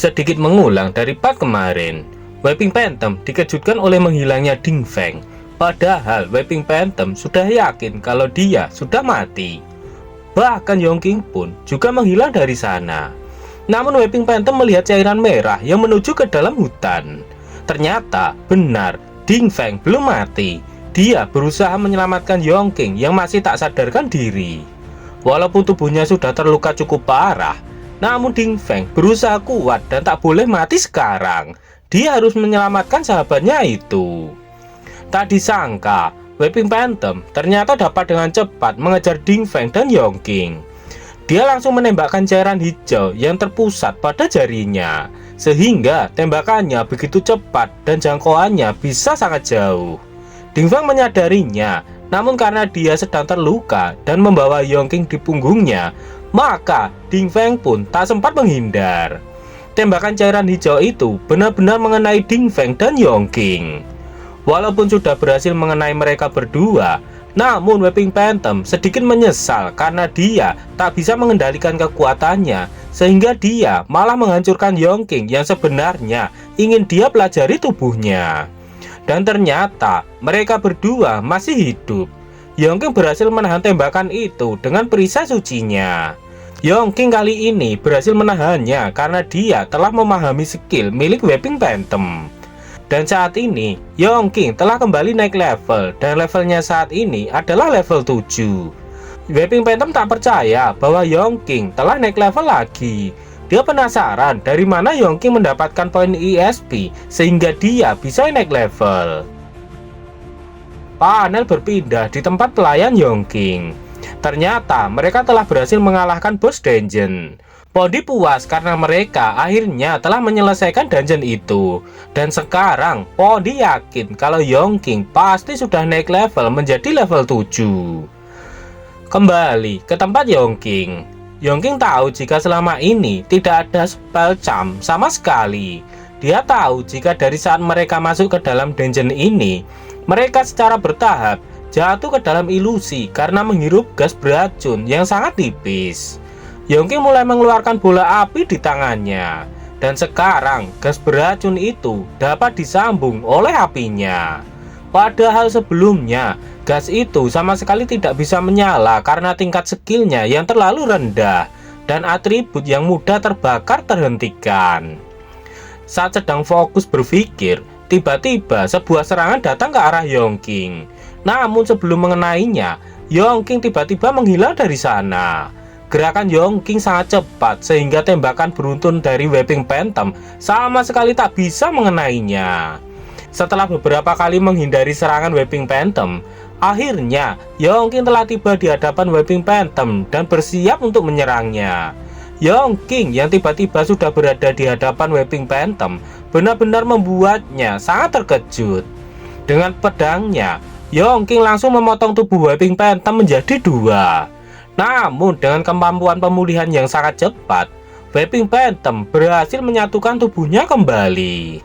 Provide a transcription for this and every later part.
Sedikit mengulang dari part kemarin, Weeping Phantom dikejutkan oleh menghilangnya Ding Feng. Padahal Weeping Phantom sudah yakin kalau dia sudah mati. Bahkan Yongking pun juga menghilang dari sana. Namun Weeping Phantom melihat cairan merah yang menuju ke dalam hutan. Ternyata benar, Ding Feng belum mati. Dia berusaha menyelamatkan Yongking yang masih tak sadarkan diri. Walaupun tubuhnya sudah terluka cukup parah, namun Ding Feng berusaha kuat dan tak boleh mati sekarang. Dia harus menyelamatkan sahabatnya itu. Tak disangka, Weeping Phantom ternyata dapat dengan cepat mengejar Ding Feng dan Yongking. Dia langsung menembakkan cairan hijau yang terpusat pada jarinya, sehingga tembakannya begitu cepat dan jangkauannya bisa sangat jauh. Ding Feng menyadarinya, namun karena dia sedang terluka dan membawa Yongking di punggungnya, maka Ding Feng pun tak sempat menghindar. Tembakan cairan hijau itu benar-benar mengenai Ding Feng dan Yongking. Walaupun sudah berhasil mengenai mereka berdua, namun Weeping Phantom sedikit menyesal karena dia tak bisa mengendalikan kekuatannya, sehingga dia malah menghancurkan Yongking yang sebenarnya ingin dia pelajari tubuhnya. Dan ternyata mereka berdua masih hidup. Yongking berhasil menahan tembakan itu dengan perisai sucinya. Yongking kali ini berhasil menahannya karena dia telah memahami skill milik Weeping Phantom. Dan saat ini Yongking telah kembali naik level, dan levelnya saat ini adalah level 7. Weeping Phantom tak percaya bahwa Yongking telah naik level lagi. Dia penasaran dari mana Yongking mendapatkan poin ESP sehingga dia bisa naik level. Panel berpindah di tempat pelayan Yongking. Ternyata mereka telah berhasil mengalahkan bos dungeon. Podi puas karena mereka akhirnya telah menyelesaikan dungeon itu. Dan sekarang Podi yakin kalau Yongking pasti sudah naik level menjadi level 7. Kembali ke tempat Yongking. Yongking tahu jika selama ini tidak ada spell charm sama sekali. Dia tahu jika dari saat mereka masuk ke dalam dungeon ini, mereka secara bertahap jatuh ke dalam ilusi karena menghirup gas beracun yang sangat tipis. Yongking mulai mengeluarkan bola api di tangannya, dan sekarang gas beracun itu dapat disambung oleh apinya. Padahal sebelumnya gas itu sama sekali tidak bisa menyala karena tingkat skillnya yang terlalu rendah dan atribut yang mudah terbakar terhentikan. Saat sedang fokus berpikir, tiba-tiba sebuah serangan datang ke arah Yongking. Namun sebelum mengenainya, Yongking tiba-tiba menghilang dari sana. Gerakan Yongking sangat cepat sehingga tembakan beruntun dari Weeping Phantom sama sekali tak bisa mengenainya. Setelah beberapa kali menghindari serangan Weeping Phantom, akhirnya Yongking telah tiba di hadapan Weeping Phantom dan bersiap untuk menyerangnya. Yongking yang tiba-tiba sudah berada di hadapan Weeping Phantom benar-benar membuatnya sangat terkejut. Dengan pedangnya, Yongking langsung memotong tubuh Weeping Phantom menjadi dua. Namun dengan kemampuan pemulihan yang sangat cepat, Weeping Phantom berhasil menyatukan tubuhnya kembali.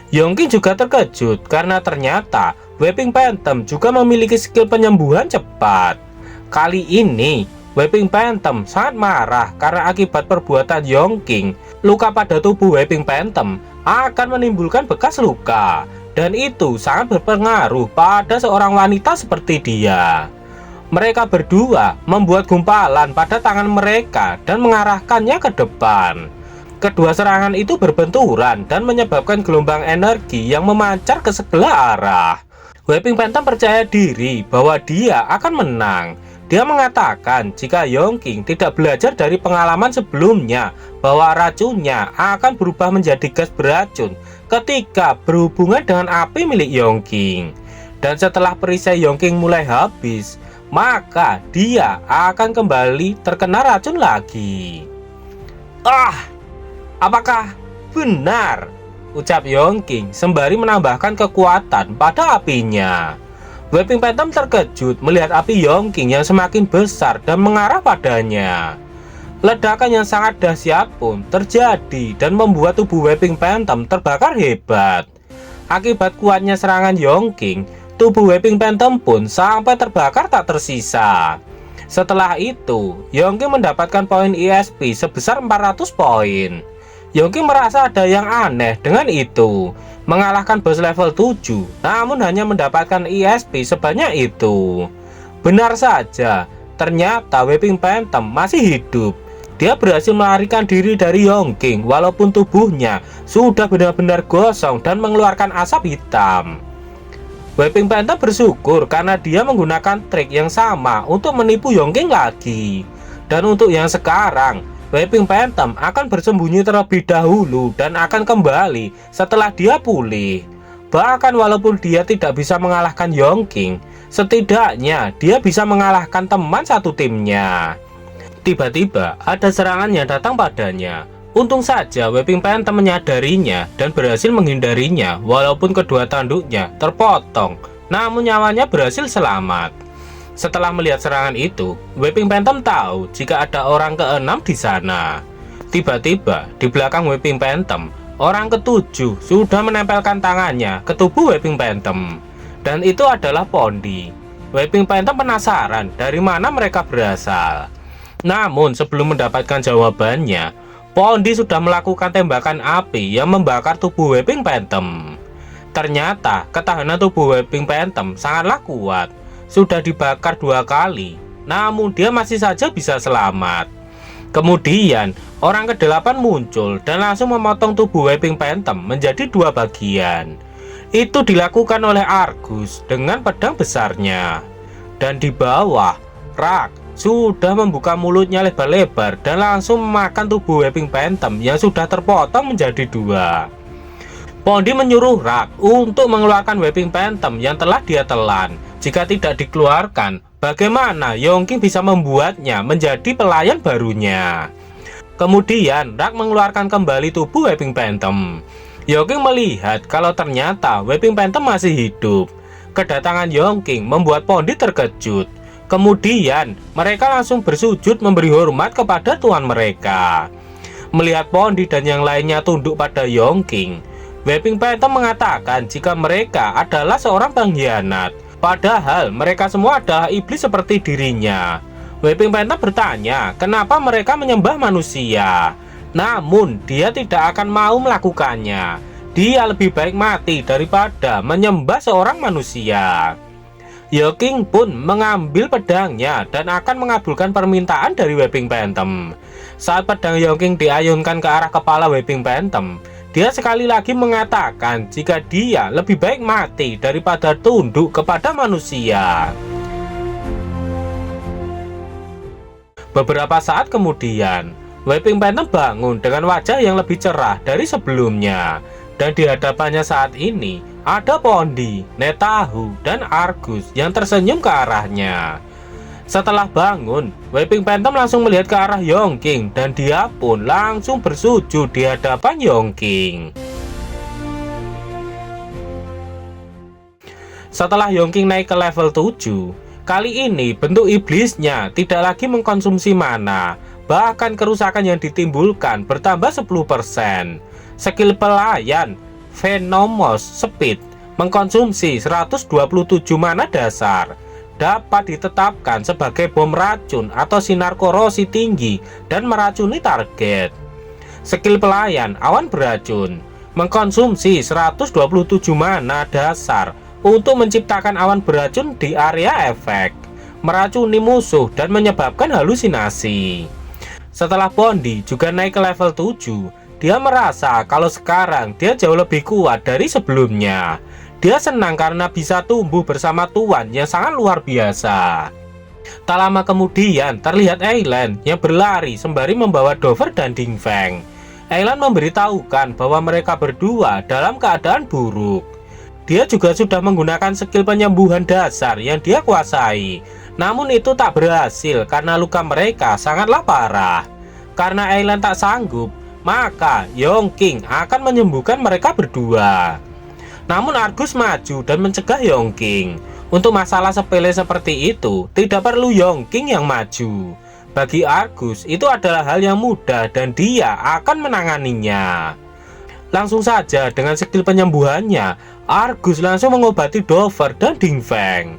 Yongking juga terkejut karena ternyata Weeping Phantom juga memiliki skill penyembuhan cepat. Kali ini Weeping Phantom sangat marah karena akibat perbuatan Yongking, luka pada tubuh Weeping Phantom akan menimbulkan bekas luka, dan itu sangat berpengaruh pada seorang wanita seperti dia. Mereka berdua membuat gumpalan pada tangan mereka dan mengarahkannya ke depan. Kedua serangan itu berbenturan dan menyebabkan gelombang energi yang memancar ke segala arah. Weeping Phantom percaya diri bahwa dia akan menang. Dia mengatakan jika Yongking tidak belajar dari pengalaman sebelumnya bahwa racunnya akan berubah menjadi gas beracun ketika berhubungan dengan api milik Yongking. Dan setelah perisai Yongking mulai habis, maka dia akan kembali terkena racun lagi. Apakah benar? Ucap Yongking sembari menambahkan kekuatan pada apinya. Weeping Phantom terkejut melihat api Yongking yang semakin besar dan mengarah padanya. Ledakan yang sangat dahsyat pun terjadi dan membuat tubuh Weeping Phantom terbakar hebat. Akibat kuatnya serangan Yongking, tubuh Weeping Phantom pun sampai terbakar tak tersisa. Setelah itu, Yongking mendapatkan poin ESP sebesar 400 poin. Yongking merasa ada yang aneh dengan itu. Mengalahkan bos level 7, namun hanya mendapatkan ESP sebanyak itu. Benar saja, ternyata Weeping Phantom masih hidup. Dia berhasil melarikan diri dari Yongking walaupun tubuhnya sudah benar-benar gosong dan mengeluarkan asap hitam. Weeping Phantom bersyukur karena dia menggunakan trik yang sama untuk menipu Yongking lagi. Dan untuk yang sekarang, Weeping Phantom akan bersembunyi terlebih dahulu dan akan kembali setelah dia pulih. Bahkan walaupun dia tidak bisa mengalahkan Yongking, setidaknya dia bisa mengalahkan teman satu timnya. Tiba-tiba ada serangan yang datang padanya. Untung saja Weeping Phantom menyadarinya dan berhasil menghindarinya walaupun kedua tanduknya terpotong, namun nyawanya berhasil selamat. Setelah melihat serangan itu, Weeping Phantom tahu jika ada orang keenam di sana. Tiba-tiba di belakang Weeping Phantom, orang ketujuh sudah menempelkan tangannya ke tubuh Weeping Phantom. Dan itu adalah Pondy. Weeping Phantom penasaran dari mana mereka berasal. Namun sebelum mendapatkan jawabannya, Pondy sudah melakukan tembakan api yang membakar tubuh Weeping Phantom. Ternyata ketahanan tubuh Weeping Phantom sangatlah kuat. Sudah dibakar 2 kali, namun dia masih saja bisa selamat. Kemudian orang ke-8 muncul dan langsung memotong tubuh Weeping Phantom menjadi 2 bagian. Itu dilakukan oleh Argus dengan pedang besarnya. Dan di bawah, Rak sudah membuka mulutnya lebar-lebar dan langsung memakan tubuh Weeping Phantom yang sudah terpotong menjadi 2. Pondy menyuruh Rak untuk mengeluarkan Weeping Phantom yang telah dia telan. Jika tidak dikeluarkan, bagaimana Yongking bisa membuatnya menjadi pelayan barunya? Kemudian Rak mengeluarkan kembali tubuh Weeping Phantom. Yongking melihat kalau ternyata Weeping Phantom masih hidup. Kedatangan Yongking membuat Pondy terkejut. Kemudian mereka langsung bersujud memberi hormat kepada tuan mereka. Melihat Pondy dan yang lainnya tunduk pada Yongking, Weeping Phantom mengatakan jika mereka adalah seorang pengkhianat. Padahal mereka semua adalah iblis seperti dirinya. Weeping Phantom bertanya kenapa mereka menyembah manusia. Namun dia tidak akan mau melakukannya. Dia lebih baik mati daripada menyembah seorang manusia. Yongking pun mengambil pedangnya dan akan mengabulkan permintaan dari Weeping Phantom. Saat pedang Yongking diayunkan ke arah kepala Weeping Phantom, dia sekali lagi mengatakan jika dia lebih baik mati daripada tunduk kepada manusia. Beberapa saat kemudian, Weeping Phantom bangun dengan wajah yang lebih cerah dari sebelumnya. Dan di hadapannya saat ini ada Pondy, Netahu, dan Argus yang tersenyum ke arahnya. Setelah bangun, Weeping Phantom langsung melihat ke arah Yongking dan dia pun langsung bersujud di hadapan Yongking. Setelah Yongking naik ke level 7, kali ini bentuk iblisnya tidak lagi mengkonsumsi mana, bahkan kerusakan yang ditimbulkan bertambah 10%. Skill pelayan Venomous Speed mengkonsumsi 127 mana dasar, dapat ditetapkan sebagai bom racun atau sinar korosi tinggi dan meracuni target. Skill pelayan Awan Beracun mengkonsumsi 127 mana dasar untuk menciptakan awan beracun di area efek, meracuni musuh dan menyebabkan halusinasi. Setelah Pondy juga naik ke level 7, dia merasa kalau sekarang dia jauh lebih kuat dari sebelumnya. Dia senang karena bisa tumbuh bersama tuan yang sangat luar biasa. Tak lama kemudian terlihat Ailan yang berlari sembari membawa Dover dan Ding Feng. Ailan memberitahukan bahwa mereka berdua dalam keadaan buruk. Dia juga sudah menggunakan skill penyembuhan dasar yang dia kuasai. Namun itu tak berhasil karena luka mereka sangatlah parah. Karena Ailan tak sanggup, maka Yongking akan menyembuhkan mereka berdua. Namun Argus maju dan mencegah Yongking. Untuk masalah sepele seperti itu, tidak perlu Yongking yang maju. Bagi Argus, itu adalah hal yang mudah dan dia akan menanganinya. Langsung saja dengan skill penyembuhannya, Argus langsung mengobati Dover dan Ding Feng.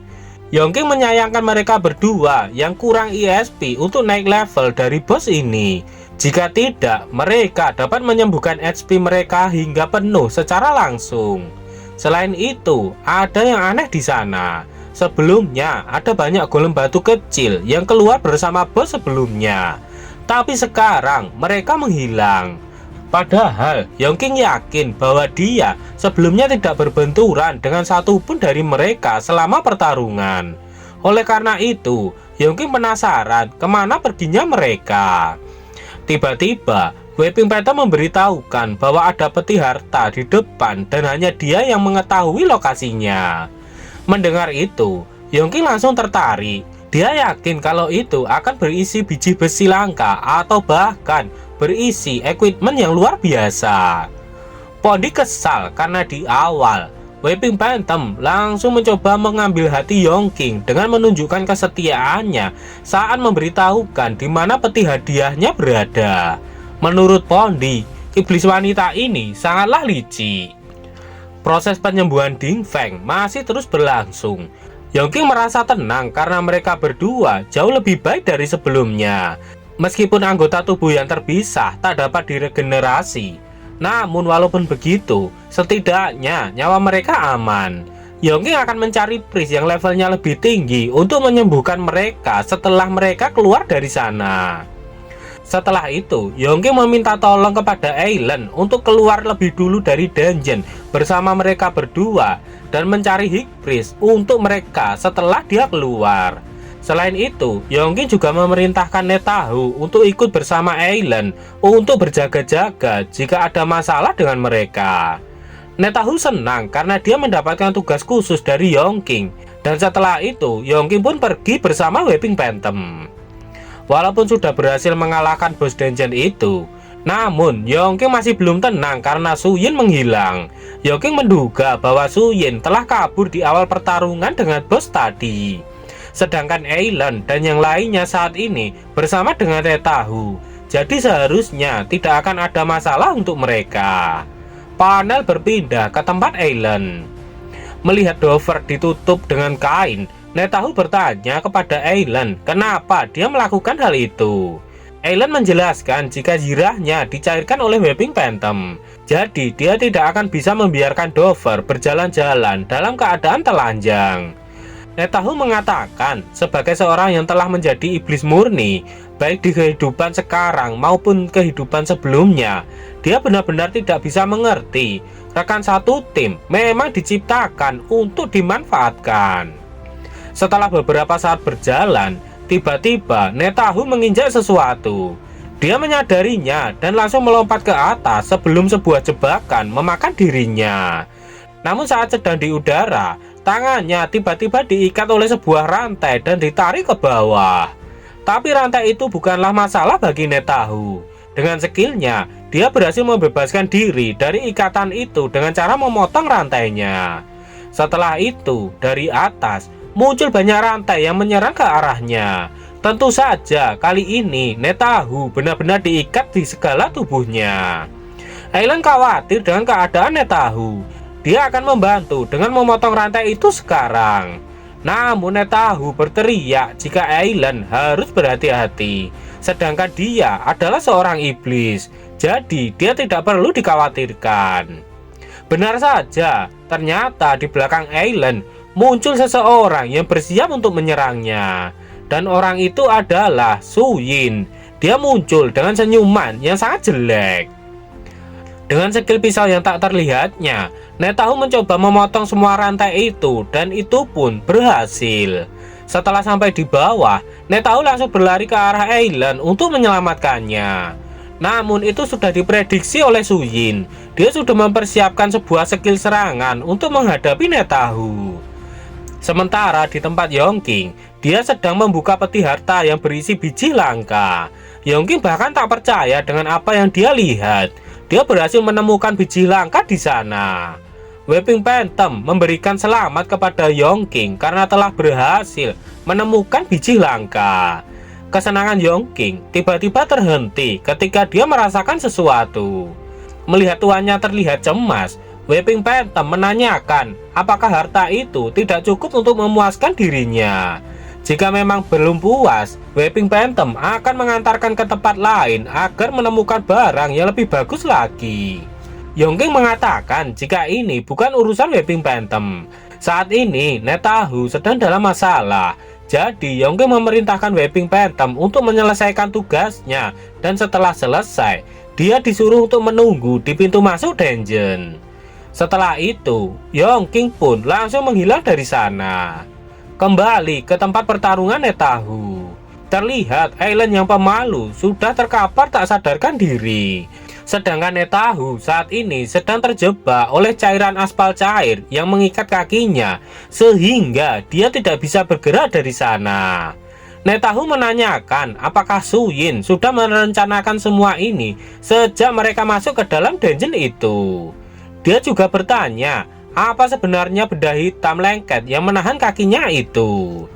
Yongking menyayangkan mereka berdua yang kurang ESP untuk naik level dari bos ini. Jika tidak, mereka dapat menyembuhkan HP mereka hingga penuh secara langsung. Selain itu, ada yang aneh di sana. Sebelumnya, ada banyak golem batu kecil yang keluar bersama bos sebelumnya. Tapi sekarang, mereka menghilang. Padahal, Yongking yakin bahwa dia sebelumnya tidak berbenturan dengan satupun dari mereka selama pertarungan. Oleh karena itu, Yongking penasaran kemana perginya mereka. Tiba-tiba, Weeping Phantom memberitahukan bahwa ada peti harta di depan dan hanya dia yang mengetahui lokasinya. Mendengar itu, Yongking langsung tertarik. Dia yakin kalau itu akan berisi biji besi langka atau bahkan berisi equipment yang luar biasa. Pondy kesal karena di awal Weeping Phantom langsung mencoba mengambil hati Yongking dengan menunjukkan kesetiaannya saat memberitahukan di mana peti hadiahnya berada. Menurut Pondy, iblis wanita ini sangatlah licik. Proses penyembuhan Ding Feng masih terus berlangsung. Yongking merasa tenang karena mereka berdua jauh lebih baik dari sebelumnya. Meskipun anggota tubuh yang terpisah tak dapat diregenerasi, namun walaupun begitu, setidaknya nyawa mereka aman. Yongking akan mencari priest yang levelnya lebih tinggi untuk menyembuhkan mereka setelah mereka keluar dari sana. Setelah itu, Yongking meminta tolong kepada Ailen untuk keluar lebih dulu dari dungeon bersama mereka berdua dan mencari High Priest untuk mereka setelah dia keluar. Selain itu, Yongking juga memerintahkan Netahu untuk ikut bersama Ailen untuk berjaga-jaga jika ada masalah dengan mereka. Netahu senang karena dia mendapatkan tugas khusus dari Yongking, dan setelah itu Yongking pun pergi bersama Weeping Phantom. Walaupun sudah berhasil mengalahkan bos dungeon itu, namun Yongking masih belum tenang karena Su Yin menghilang. Yongking menduga bahwa Su Yin telah kabur di awal pertarungan dengan bos tadi. Sedangkan Ailen dan yang lainnya saat ini bersama dengan Netahu. Jadi seharusnya tidak akan ada masalah untuk mereka. Panel berpindah ke tempat Ailen. Melihat Dover ditutup dengan kain, Netahu bertanya kepada Ailen kenapa dia melakukan hal itu. Ailen menjelaskan jika jirahnya dicairkan oleh Weeping Phantom. Jadi dia tidak akan bisa membiarkan Dover berjalan-jalan dalam keadaan telanjang. Netahu mengatakan sebagai seorang yang telah menjadi iblis murni, baik di kehidupan sekarang maupun kehidupan sebelumnya, dia benar-benar tidak bisa mengerti rekan satu tim memang diciptakan untuk dimanfaatkan. Setelah beberapa saat berjalan, tiba-tiba Netahu menginjak sesuatu. Dia menyadarinya dan langsung melompat ke atas sebelum sebuah jebakan memakan dirinya. Namun saat sedang di udara, tangannya tiba-tiba diikat oleh sebuah rantai dan ditarik ke bawah. Tapi rantai itu bukanlah masalah bagi Netahu. Dengan skillnya, dia berhasil membebaskan diri dari ikatan itu dengan cara memotong rantainya. Setelah itu, dari atas muncul banyak rantai yang menyerang ke arahnya. Tentu saja kali ini Netahu benar-benar diikat di segala tubuhnya. Ailen khawatir dengan keadaan Netahu. Dia akan membantu dengan memotong rantai itu sekarang. Namun Netahu berteriak jika Ailen harus berhati-hati. Sedangkan dia adalah seorang iblis, jadi dia tidak perlu dikhawatirkan. Benar saja, ternyata di belakang Ailen muncul seseorang yang bersiap untuk menyerangnya. Dan orang itu adalah Su Yin. Dia muncul dengan senyuman yang sangat jelek. Dengan skill pisau yang tak terlihatnya, Netahu mencoba memotong semua rantai itu dan itu pun berhasil. Setelah sampai di bawah, Netahu langsung berlari ke arah Ailen untuk menyelamatkannya. Namun itu sudah diprediksi oleh Su Yin. Dia sudah mempersiapkan sebuah skill serangan untuk menghadapi Netahu. Sementara di tempat Yongking, dia sedang membuka peti harta yang berisi biji langka. Yongking bahkan tak percaya dengan apa yang dia lihat. Dia berhasil menemukan biji langka di sana. Weeping Phantom memberikan selamat kepada Yongking karena telah berhasil menemukan biji langka. Kesenangan Yongking tiba-tiba terhenti ketika dia merasakan sesuatu. Melihat tuannya terlihat cemas, Weeping Phantom menanyakan apakah harta itu tidak cukup untuk memuaskan dirinya. Jika memang belum puas, Weeping Phantom akan mengantarkan ke tempat lain agar menemukan barang yang lebih bagus lagi. Yongking mengatakan jika ini bukan urusan Weeping Phantom. Saat ini Netahu sedang dalam masalah. Jadi Yongking memerintahkan Weeping Phantom untuk menyelesaikan tugasnya, dan setelah selesai, dia disuruh untuk menunggu di pintu masuk dungeon. Setelah itu, Yongking pun langsung menghilang dari sana. Kembali ke tempat pertarungan Netahu. Terlihat Ailen yang pemalu sudah terkapar tak sadarkan diri. Sedangkan Netahu saat ini sedang terjebak oleh cairan aspal cair yang mengikat kakinya, sehingga dia tidak bisa bergerak dari sana. Netahu menanyakan apakah Suyin sudah merencanakan semua ini sejak mereka masuk ke dalam dungeon itu. Dia juga bertanya apa sebenarnya benda hitam lengket yang menahan kakinya itu.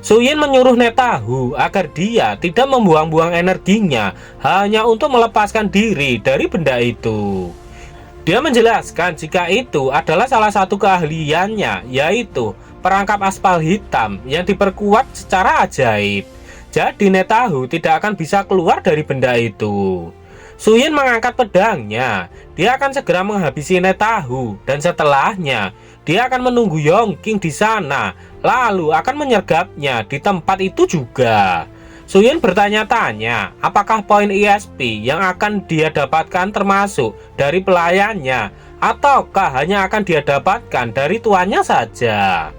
Suyin menyuruh Netahu agar dia tidak membuang-buang energinya hanya untuk melepaskan diri dari benda itu. Dia menjelaskan jika itu adalah salah satu keahliannya, yaitu perangkap aspal hitam yang diperkuat secara ajaib. Jadi Netahu tidak akan bisa keluar dari benda itu. Suyin mengangkat pedangnya. Dia akan segera menghabisi Netahu, dan setelahnya dia akan menunggu Yongking di sana, lalu akan menyergapnya di tempat itu juga. Suyin bertanya-tanya apakah poin ESP yang akan dia dapatkan termasuk dari pelayannya, ataukah hanya akan dia dapatkan dari tuannya saja.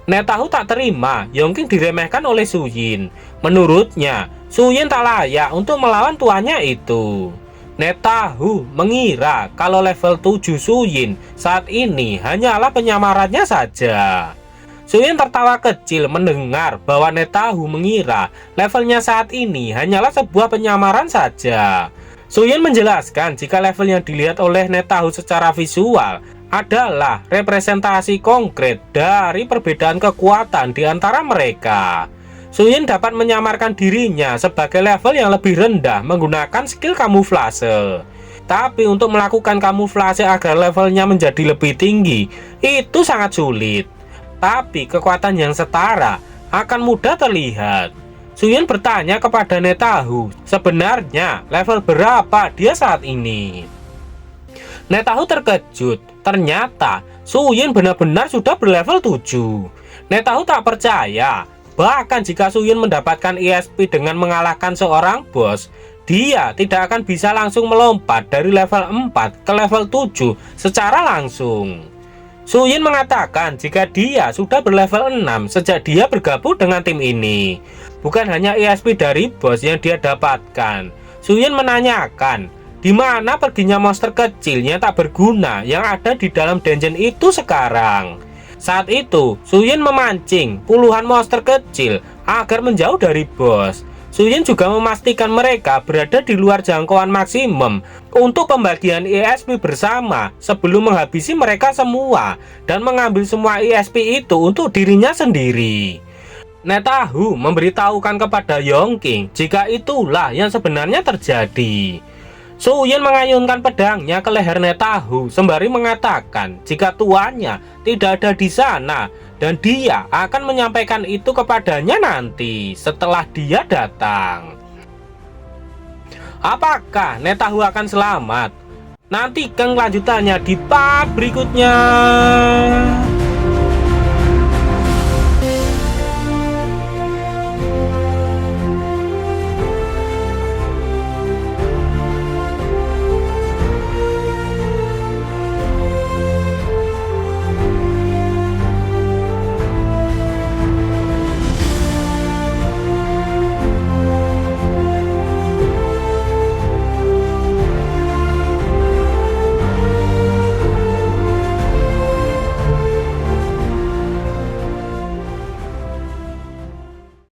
Netahu tak terima Yongking diremehkan oleh Suyin. Menurutnya, Suyin tak layak untuk melawan tuannya itu. Netahu mengira kalau level 7 Suyin saat ini hanyalah penyamarannya saja. Suyin tertawa kecil mendengar bahwa Netahu mengira levelnya saat ini hanyalah sebuah penyamaran saja. Suyin menjelaskan jika level yang dilihat oleh Netahu secara visual adalah representasi konkret dari perbedaan kekuatan di antara mereka. Suyin dapat menyamarkan dirinya sebagai level yang lebih rendah menggunakan skill kamuflase. Tapi untuk melakukan kamuflase agar levelnya menjadi lebih tinggi, itu sangat sulit. Tapi kekuatan yang setara akan mudah terlihat. Suyin bertanya kepada Netahu, sebenarnya level berapa dia saat ini? Netahu terkejut. Ternyata Suyin benar-benar sudah berlevel 7. Netahu tak percaya. Bahkan jika Suyin mendapatkan ESP dengan mengalahkan seorang bos, dia tidak akan bisa langsung melompat dari level 4 ke level 7 secara langsung. Suyin mengatakan jika dia sudah berlevel 6 sejak dia bergabung dengan tim ini. Bukan hanya ESP dari bos yang dia dapatkan. Suyin menanyakan, di mana perginya monster kecil yang tak berguna yang ada di dalam dungeon itu sekarang. Saat itu, Suyin memancing puluhan monster kecil agar menjauh dari bos. Suyin juga memastikan mereka berada di luar jangkauan maksimum untuk pembagian ESP bersama sebelum menghabisi mereka semua dan mengambil semua ESP itu untuk dirinya sendiri. Netahu memberitahukan kepada Yongking jika itulah yang sebenarnya terjadi. Suyin mengayunkan pedangnya ke leher Netahu sembari mengatakan jika tuannya tidak ada di sana dan dia akan menyampaikan itu kepadanya nanti setelah dia datang. Apakah Netahu akan selamat? Nantikan kelanjutannya di part berikutnya.